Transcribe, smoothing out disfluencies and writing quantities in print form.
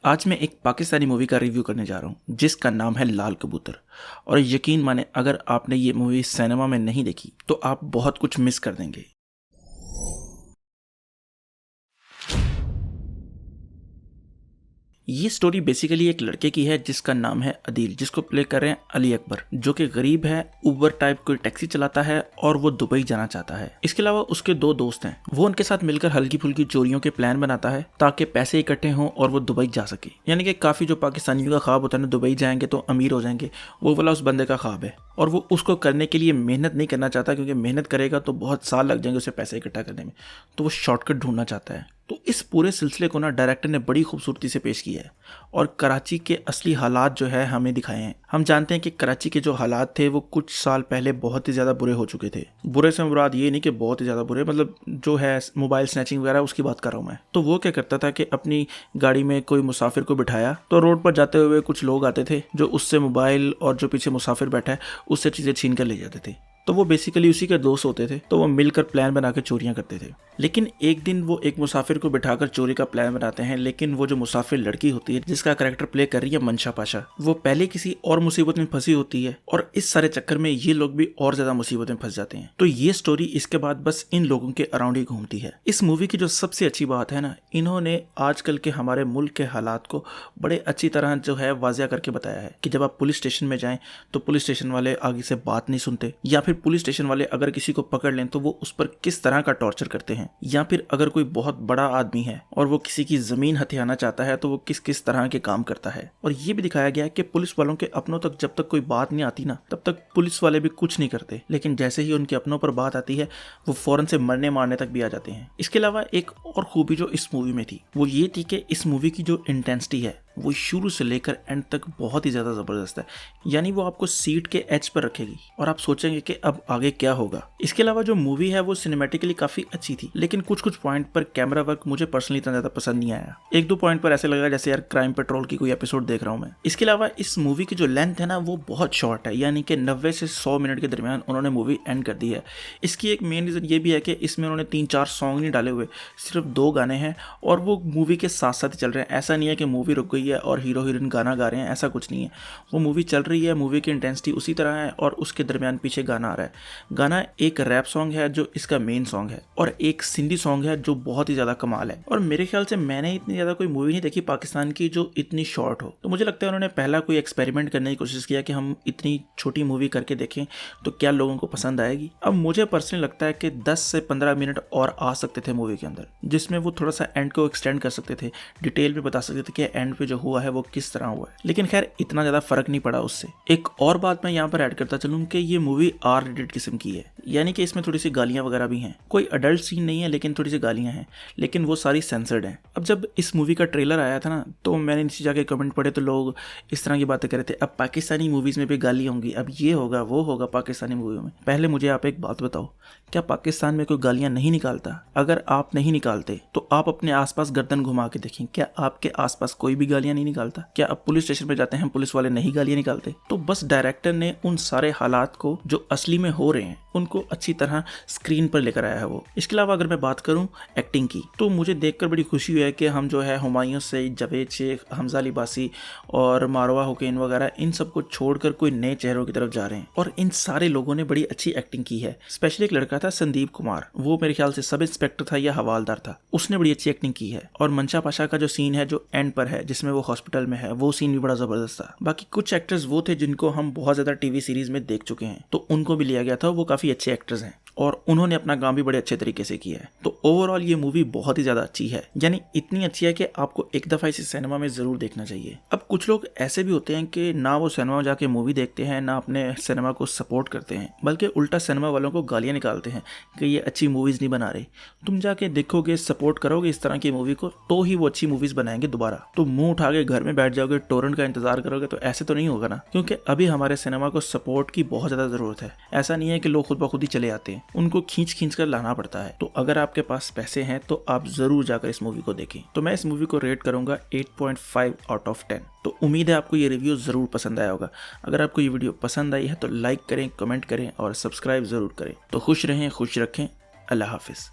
आज मैं एक पाकिस्तानी मूवी का रिव्यू करने जा रहा हूँ जिसका नाम है लाल कबूतर। और यकीन माने अगर आपने ये मूवी सिनेमा में नहीं देखी तो आप बहुत कुछ मिस कर देंगे। ये स्टोरी बेसिकली एक लड़के की है जिसका नाम है अदील, जिसको प्ले कर रहे हैं अली अकबर, जो कि गरीब है, उबर टाइप कोई टैक्सी चलाता है और वो दुबई जाना चाहता है। इसके अलावा उसके दो दोस्त हैं, वो उनके साथ मिलकर हल्की फुल्की चोरियों के प्लान बनाता है ताकि पैसे इकट्ठे हों और वो दुबई जा सके। यानी कि काफी जो पाकिस्तानियों का ख्वाब होता है ना, दुबई जाएंगे तो अमीर हो जाएंगे, वो वाला उस बंदे का ख्वाब है। और वो उसको करने के लिए मेहनत नहीं करना चाहता, क्योंकि मेहनत करेगा तो बहुत साल लग जाएंगे उसे पैसे इकट्ठा करने में, तो वो शॉर्टकट ढूंढना चाहता है। तो इस पूरे सिलसिले को ना डायरेक्टर ने बड़ी खूबसूरती से पेश किया है और कराची के असली हालात जो है हमें दिखाए हैं। हम जानते हैं कि कराची के जो हालात थे वो कुछ साल पहले बहुत ही ज़्यादा बुरे हो चुके थे। बुरे से मुराद ये नहीं कि बहुत ही ज़्यादा बुरे, मतलब जो है मोबाइल स्नैचिंग वगैरह उसकी बात कर रहा हूँ मैं। तो वो क्या करता था कि अपनी गाड़ी में कोई मुसाफिर को बिठाया तो रोड पर जाते हुए कुछ लोग आते थे जो उससे मोबाइल और जो पीछे मुसाफिर बैठा है उससे चीज़ें छीन कर ले जाते थे। तो वो बेसिकली उसी के दोस्त होते थे, तो वो मिलकर प्लान बनाकर चोरियां करते थे। लेकिन एक दिन वो एक मुसाफिर को बिठाकर चोरी का प्लान बनाते हैं, लेकिन वो जो मुसाफिर लड़की होती है जिसका कैरेक्टर प्ले कर रही है मंशा पाशा, वो पहले किसी और मुसीबत में फंसी होती है और इस सारे चक्कर में ये लोग भी और ज्यादा मुसीबत में फंस जाते हैं। तो ये स्टोरी इसके बाद बस इन लोगों के अराउंड ही घूमती है। इस मूवी की जो सबसे अच्छी बात है ना, इन्होंने आजकल के हमारे मुल्क के हालात को बड़े अच्छी तरह जो है वाजिया करके बताया है कि जब आप पुलिस स्टेशन में जाएं तो पुलिस स्टेशन वाले आगे से बात नहीं सुनते, या फिर पुलिस स्टेशन वाले अगर किसी को पकड़ लें तो वो उस पर किस तरह का टॉर्चर करते हैं, या फिर अगर कोई बहुत बड़ा आदमी है और वो किसी की जमीन हथियाना चाहता है तो वो किस किस तरह के काम करता है। और ये भी दिखाया गया है कि पुलिस वालों के अपनों तक जब तक कोई बात नहीं आती ना, तब तक पुलिस वाले भी कुछ नहीं करते, लेकिन जैसे ही उनके अपनों पर बात आती है वो फौरन से मरने मारने तक भी आ जाते हैं। इसके अलावा एक और खूबी जो इस मूवी में थी वो ये थी कि इस मूवी की जो इंटेंसिटी है वो शुरू से लेकर एंड तक बहुत ही ज़्यादा ज़बरदस्त है। यानी वो आपको सीट के एज पर रखेगी और आप सोचेंगे कि अब आगे क्या होगा। इसके अलावा जो मूवी है वो सिनेमैटिकली काफ़ी अच्छी थी, लेकिन कुछ कुछ पॉइंट पर कैमरा वर्क मुझे पर्सनली इतना ज़्यादा पसंद नहीं आया। एक दो पॉइंट पर ऐसे लगा जैसे यार क्राइम पेट्रोल की कोई एपिसोड देख रहा हूँ मैं। इसके अलावा इस मूवी की जो लेंथ है ना वो बहुत शॉर्ट है, यानी कि 90 से 100 मिनट के दरमियान उन्होंने मूवी एंड कर दी है। इसकी एक मेन रीज़न ये भी है कि इसमें उन्होंने 3-4 सॉन्ग नहीं डाले हुए, सिर्फ 2 गाने हैं और वो मूवी के साथ साथ ही चल रहे हैं। ऐसा नहीं है कि मूवी रुक गई है और हीरो हीरोइन गाना गा रहे हैं, ऐसा कुछ नहीं है। वो मूवी चल रही है, मूवी की इंटेंसिटी उसी तरह है और उसके दरमियान पीछे गाना आ रहा है। गाना एक रैप सॉन्ग है जो इसका मेन सॉन्ग है और एक सिंधी सॉन्ग है जो बहुत ही ज़्यादा कमाल है। और मेरे ख्याल से मैंने इतनी ज़्यादा कोई मूवी नहीं देखी पाकिस्तान की जो इतनी शॉर्ट हो, तो मुझे लगता है उन्होंने पहला कोई एक्सपेरिमेंट करने की कोशिश किया कि हम इतनी छोटी मूवी करके देखें तो क्या लोगों को पसंद आएगी। अब मुझे पर्सनली लगता है कि 10 से 15 मिनट और आ सकते थे मूवी के अंदर, जिसमें वो थोड़ा सा एंड को एक्सटेंड कर सकते थे, डिटेल में बता सकते थे कि एंड पे जो हुआ है वो किस तरह हुआ है। लेकिन खैर इतना ज़्यादा फर्क नहीं पड़ा उससे। एक और बात मैं यहाँ पर ऐड करता चलूँ कि ये मूवी आर रेटेड किस्म की है, यानी कि इसमें थोड़ी सी गालियाँ वगैरह भी हैं। कोई अडल्ट सीन नहीं है लेकिन थोड़ी सी गालियाँ हैं, लेकिन वो सारी सेंसर्ड हैं। अब जब इस मूवी का ट्रेलर आया था ना तो मैंने नीचे जाके कमेंट पढ़े तो लोग इस तरह की बातें कर रहे थे, अब पाकिस्तानी मूवीज़ में भी गालियाँ होंगी, अब ये होगा वो होगा पाकिस्तानी मूवियों में। पहले मुझे आप एक बात बताओ, क्या पाकिस्तान में कोई गालियाँ नहीं निकालता? अगर आप नहीं निकालते तो आप अपने आसपास गर्दन घुमा के देखें, क्या आपके आसपास कोई भी गालियाँ नहीं निकालता? क्या आप पुलिस स्टेशन पे जाते हैं, पुलिस वाले नहीं गालियाँ निकालते? तो बस डायरेक्टर ने उन सारे हालात को जो असली में हो रहे हैं उनको अच्छी तरह स्क्रीन पर लेकर आया है वो। इसके अलावा अगर मैं बात करूं एक्टिंग की, तो मुझे देखकर बड़ी खुशी हुई है कि हम जो है हुमायूं से जावेद शेख, हमजा लिबासी और मारवा हुसैन वगैरह इन सबको छोड़कर कोई नए चेहरों की तरफ जा रहे हैं और इन सारे लोगों ने बड़ी अच्छी एक्टिंग की है। स्पेशली एक लड़का था संदीप कुमार, वो मेरे ख्याल से सब इंस्पेक्टर था या हवालदार था, उसने बड़ी अच्छी एक्टिंग की है। और मंशा पाशा का जो सीन है जो एंड पर है जिसमें वो हॉस्पिटल में है, वो सीन भी बड़ा जबरदस्त था। बाकी कुछ एक्टर्स वो थे जिनको हम बहुत ज्यादा टीवी सीरीज में देख चुके हैं, तो उनको भी लिया गया था, वो काफी अच्छे एक्टर्स हैं और उन्होंने अपना काम भी बड़े अच्छे तरीके से किया है। तो ओवरऑल ये मूवी बहुत ही ज़्यादा अच्छी है, यानी इतनी अच्छी है कि आपको एक दफ़ा इसे सिनेमा में ज़रूर देखना चाहिए। अब कुछ लोग ऐसे भी होते हैं कि ना वो सिनेमा में जाके मूवी देखते हैं, ना अपने सिनेमा को सपोर्ट करते हैं, बल्कि उल्टा सिनेमा वालों को गालियाँ निकालते हैं कि ये अच्छी मूवीज़ नहीं बना रहे। तुम जाके देखोगे, सपोर्ट करोगे इस तरह की मूवी को, तो ही वो अच्छी मूवीज़ बनाएंगे दोबारा। तो मुँह उठा के घर में बैठ जाओगे, टोरेंट का इंतजार करोगे, तो ऐसे तो नहीं होगा ना, क्योंकि अभी हमारे सिनेमा को सपोर्ट की बहुत ज़्यादा ज़रूरत है। ऐसा नहीं है कि लोग खुद ब खुद ही चले आते हैं, उनको खींच खींच कर लाना पड़ता है। तो अगर आपके पास पैसे हैं तो आप जरूर जाकर इस मूवी को देखें। तो मैं इस मूवी को रेट करूंगा 8.5 आउट ऑफ 10। तो उम्मीद है आपको ये रिव्यू जरूर पसंद आया होगा। अगर आपको ये वीडियो पसंद आई है तो लाइक करें, कमेंट करें और सब्सक्राइब जरूर करें। तो खुश रहें, खुश रखें। अल्लाह हाफिज।